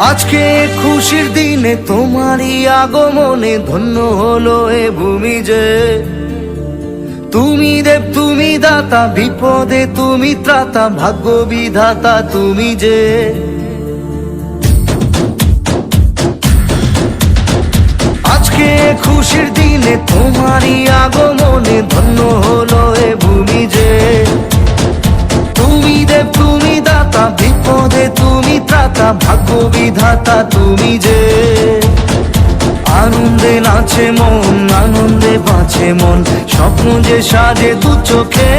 আজকে খুশির দিনে তোমারই আগমনে ধন্য হলো এ ভূমি যে। তুমি দেব তুমি দাতা, বিপদে তুমি ত্রাতা, ভাগ্য বিধাতা তুমি যে। আজকে খুশির দিনে তোমারই আগমনে ধন্য হলো এ ভূমি যে। তুমি দেব তুমি দাতা, বিপদে তুমি ত্রাতা, ভাগ্য বিধাতা তুমি যে। আনন্দে নাচে মন, আনন্দে বাঁচে মন, স্বপ্ন যে সাজে দু চোখে।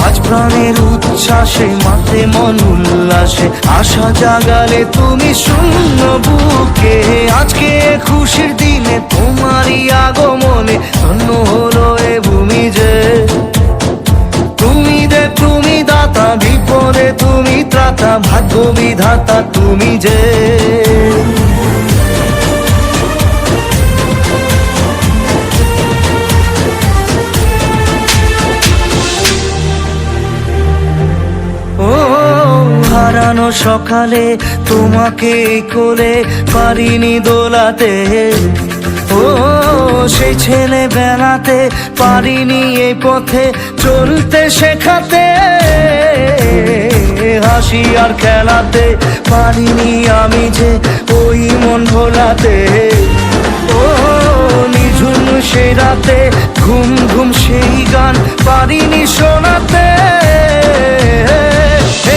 আজ প্রাণের উচ্ছ্বাসে মাতে মন উল্লাসে, আশা জাগালে তুমি শূন্য বুকে। আজকে খুশির দিনে তোমারই আগমনে ধন্য হলো এ ভূমি যে। তুমি দেব তুমি দাতা, বিপদে তুমি ত্রাতা, ভাগ্য বিধাতা তুমি যে। হারানো সকালে তোমাকে কোলে পারিনি দোলাতে, ও সেই ছেলে বেলাতে পারিনি এই পথে চলতে শেখাতে। হাসি আর খেলাতে পারিনি আমি যে ওই মন ভোলাতে। ও নিঝুম সেই রাতে ঘুম ঘুম সেই গান পারিনি শোনাতে।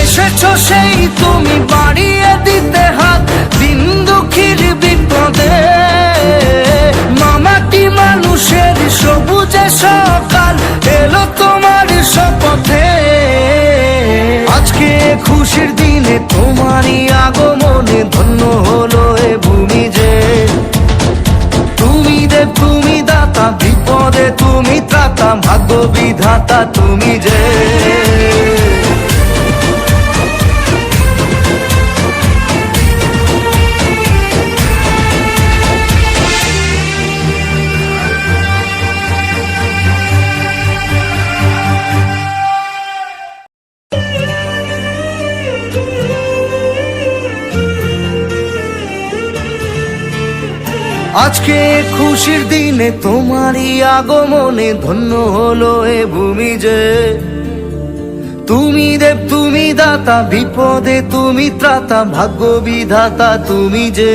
এসেছো সেই তুমি বাড়িয়ে দিতে হাত দিন দুঃখীর বিপদে। মামাটি মানুষের সবুজে সকাল এলো তোমার শপথে। আজকে খুশির দিনে তোমারই আগমনে ধন্য হলো এ ভূমি যে। তুমি দেব তুমি দাতা, বিপদে তুমি ত্রাতা, ভাগ্য বিধাতা তুমি যে। আজকে খুশির দিনে তোমারই আগমনে ধন্য হলো এ ভূমি যে। তুমি দেব তুমি দাতা, বিপদে তুমি ত্রাতা, ভাগ্য বিধাতা তুমি যে।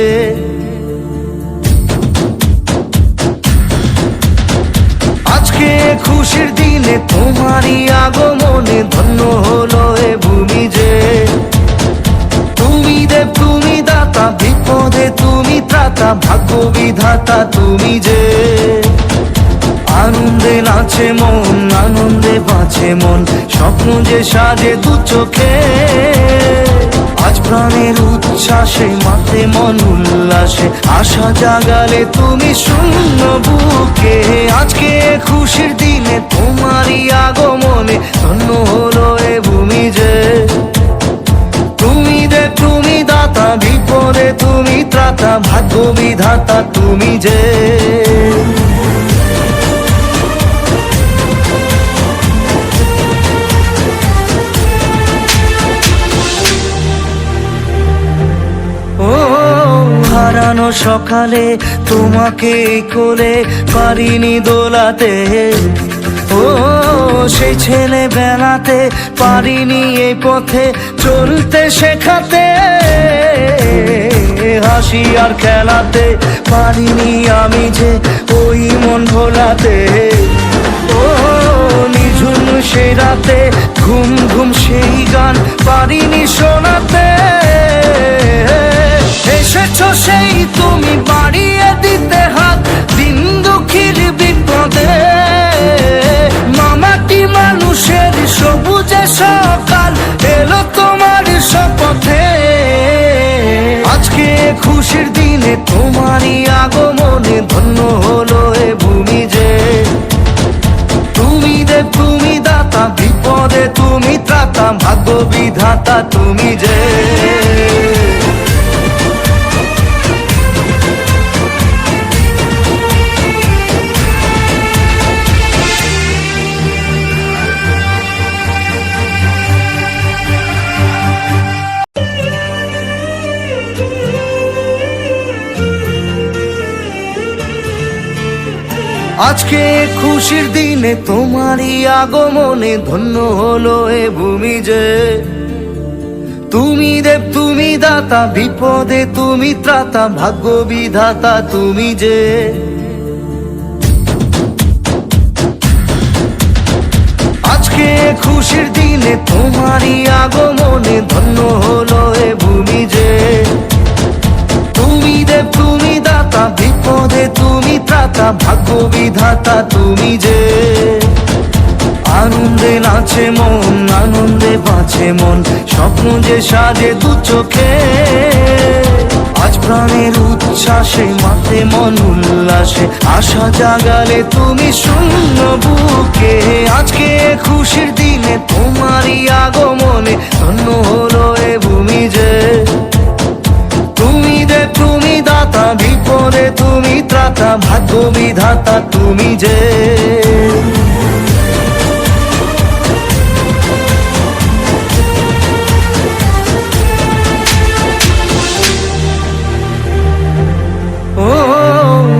আজকে খুশির দিনে তোমারই আগমনে ধন্য হলো এ ভূমি যে। তুমি দেব তুমি দাতা, বিপদে তুমি ত্রাতা, ভাগ্য বিধাতা তুমি যে। আনন্দে নাচে মন, আনন্দে বাঁচে মন, স্বপ্ন যে সাজে দু চোখে। আজ প্রাণের উচ্ছ্বাসে মাতে মন উল্লাসে, আশা জাগালে তুমি শূন্য বুকে। আজকে খুশির দিনে তোমারই আগমনে ধন্য হলো এ ভূমি যে। তুমি দেব তুমি দাতা, বিপদে তুমি ত্রাতা, ভাগ্য বিধাতা তুমি যে। ও হারানো সকালে তোমাকে কোলে পারিনি দোলাতে, ও সেই ছেলে বেলাতে পারিনি এই পথে চলতে শেখাতে। হাসি আর খেলাতে পারিনি আমি যে ওই মন ভোলাতে। ও নিঝুম সেই রাতে ঘুম ঘুম সেই গান পারিনি শোনাতে। এসেছো সেই তুমি বাড়িয়ে দিতে হাত দিন দুঃখীর বিপদে। মামাটি মানুষের সবুজে সকাল এলো তোমার শপথে। আজকে খুশির দিনে তোমারই আগমনে ধন্য হলো এ ভূমি যে। তুমি দেব তুমি দাতা, বিপদে তুমি ত্রাতা, ভাগ্য বিধাতা তুমি যে। আজকে খুশির দিনে তোমারই আগমনে ধন্য হলো এ ভূমি যে। তুমি দেব তুমি দাতা, বিপদে তুমি ত্রাতা, ভাগ্য বিধাতা তুমি যে। আজকে খুশির দিনে তোমারই আগমনে ধন্য হলো এ ভূমি যে। তুমি দেব তুমি দাতা, বিপদে তুমি ত্রাতা, ভাগ্য বিধাতা তুমি যে। আনন্দে নাচে মন, আনন্দে বাঁচে মন, স্বপ্ন যে সাজে দু চোখে। আজ প্রাণের উচ্ছ্বাসে মাতে মন উল্লাসে, আশা জাগালে তুমি শূন্য বুকে। আজকে খুশির দিনে তোমারই আগমনে ধন্য হলো এ ভূমি যে। তুমি দেব তুমি দাতা, বিপদে তুমি ত্রাতা, ভাগ্য বিধাতা তুমি যে।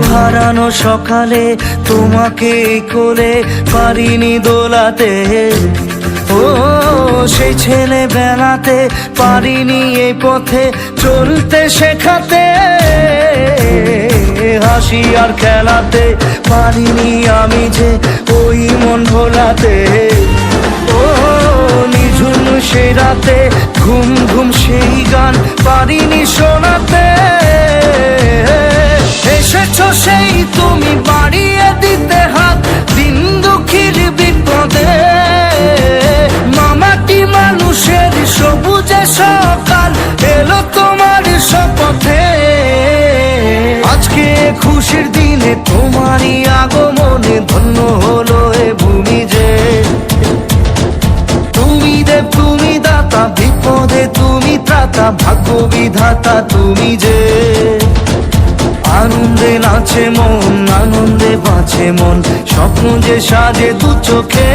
হারানো সকালে তোমাকে কোলে পারিনি দোলাতে, ও সেই ছেলে বেলাতে পারিনি এই পথে চলতে শেখাতে। হাসি আর খেলাতে পারিনি আমি যে ওই মন ভোলাতে। ও নিঝুম সেই রাতে ঘুম ঘুম সেই গান পারিনি শোনাতে। এসেছো সেই তুমি বাড়িয়ে দিতে হাত দিন দুঃখীর বিপদে। মামাটি মানুষের সবুজে সকাল এলো তোমার শপথে। আজকে খুশির দিনে তোমারই আগমনে ধন্য হলো এ ভূমি যে। তুমি দেব তুমি দাতা, বিপদে তুমি ত্রাতা, ভাগ্য বিধাতা তুমি যে। আনন্দে নাচে মন, আনন্দে বাঁচে মন, স্বপ্ন যে সাজে দু চোখে।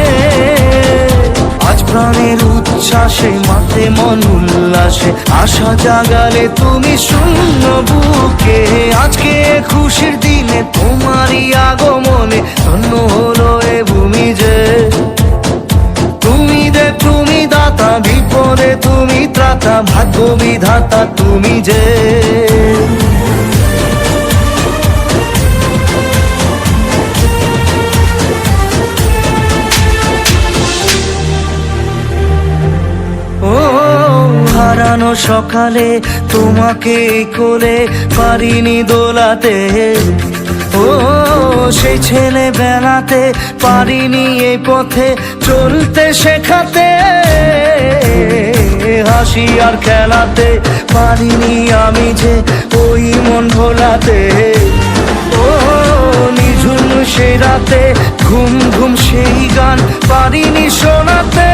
আজ প্রাণের উচ্ছ্বাসে মাতে মন উল্লাসে, আশা জাগালে তুমি শূন্য বুকে। আজকে খুশির দিনে তোমারই আগমনে ধন্য হলো এ ভূমি যে। তুমি দেব তুমি দাতা, বিপদে তুমি ত্রাতা, ভাগ্য বিধাতা তুমি যে। হারানো সকালে তোমাকে কোলে পারিনি দোলাতে, ও সেই ছেলে বেলাতে পারিনি এই পথে চলতে শেখাতে। হাসি আর খেলাতে পারিনি আমি যে ওই মন ভোলাতে। ও নিঝুম সেই রাতে ঘুম ঘুম সেই গান পারিনি শোনাতে।